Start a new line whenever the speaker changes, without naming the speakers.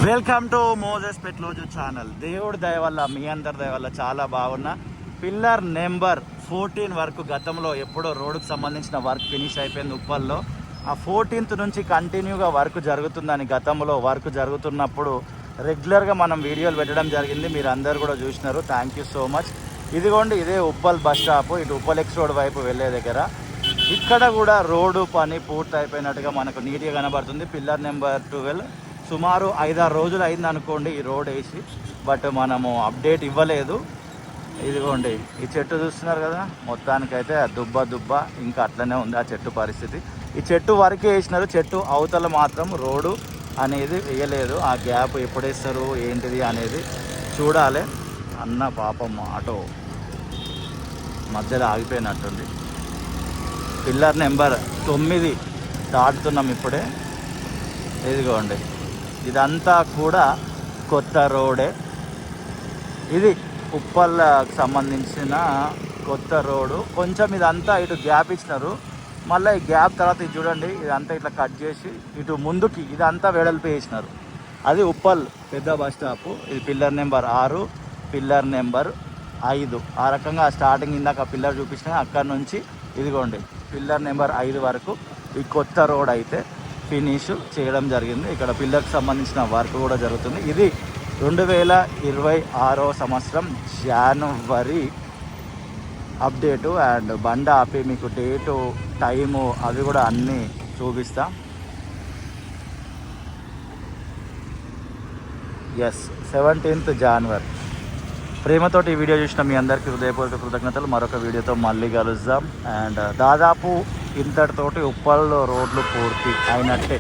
Welcome to Moses పెట్లోజు channel. దేవుడి దయ వల్ల, మీ అందరి దయ వల్ల చాలా బాగున్నా. పిల్లర్ నెంబర్ 14 వరకు గతంలో ఎప్పుడో రోడ్డుకు సంబంధించిన వర్క్ ఫినిష్ అయిపోయింది ఉప్పల్లో. ఆ 14th నుంచి కంటిన్యూగా వర్క్ జరుగుతుందని, గతంలో వర్క్ జరుగుతున్నప్పుడు రెగ్యులర్గా మనం వీడియోలు పెట్టడం జరిగింది. మీరు అందరు కూడా చూసినారు. Thank you so much. ఇదిగోండి, ఇదే ఉప్పల్ బస్ స్టాప్, ఇటు ఉప్పల్ ఎక్స్ రోడ్ వైపు వెళ్ళే దగ్గర. ఇక్కడ కూడా రోడ్డు పని పూర్తి అయిపోయినట్టుగా మనకు నీట్గా కనబడుతుంది. పిల్లర్ నెంబర్ 12 సుమారు 5-6 రోజులు అయింది అనుకోండి ఈ రోడ్ వేసి, బట్ మనము అప్డేట్ ఇవ్వలేదు. ఇదిగోండి, ఈ చెట్టు చూస్తున్నారు కదా, మొత్తానికైతే దుబ్బ ఇంకా అట్లనే ఉంది ఆ చెట్టు పరిస్థితి. ఈ చెట్టు వరకే వేసినారు, చెట్టు అవతల మాత్రం రోడ్డు అనేది వేయలేదు. ఆ గ్యాప్ ఎప్పుడు వేస్తారు ఏంటిది అనేది చూడాలి. అన్న పాపం ఆటో మధ్యలో ఆగిపోయినట్టుంది. పిల్లర్ నెంబర్ 9 దాటుతున్నాం ఇప్పుడే. ఇదిగోండి, ఇదంతా కూడా కొత్త రోడే. ఇది ఉప్పల్కి సంబంధించిన కొత్త రోడ్డు. కొంచెం ఇదంతా ఇటు గ్యాప్ ఇచ్చినారు, మళ్ళీ ఈ గ్యాప్ తర్వాత ఇది చూడండి, ఇదంతా ఇట్లా కట్ చేసి ఇటు ముందుకి ఇదంతా వెడల్పు వేసినారు. అది ఉప్పల్ పెద్ద బస్ స్టాపు. ఇది పిల్లర్ నెంబర్ 6, పిల్లర్ నెంబర్ 5. ఆ రకంగా స్టార్టింగ్ ఇందాక పిల్లర్ చూపించిన అక్కడ నుంచి ఇదిగోండి పిల్లర్ నెంబర్ 5 వరకు ఈ కొత్త రోడ్ అయితే ఫినిష్ చేయడం జరిగింది. ఇక్కడ పిల్లర్కి సంబంధించిన వర్క్ కూడా జరుగుతుంది. ఇది 2026 సంవత్సరం జనవరి అప్డేటు. అండ్ బండ ఆపి మీకు డేటు, టైము అవి కూడా అన్నీ చూపిస్తా. ఎస్, 17th జనవరి. ప్రేమతోటి ఈ వీడియో చూసిన మీ అందరికీ హృదయపూర్వక కృతజ్ఞతలు. మరొక వీడియోతో మళ్ళీ కలుద్దాం. అండ్ దాదాపు ఇంతటితోటి ఉప్పల్లో రోడ్లు పూర్తి అయినట్టే.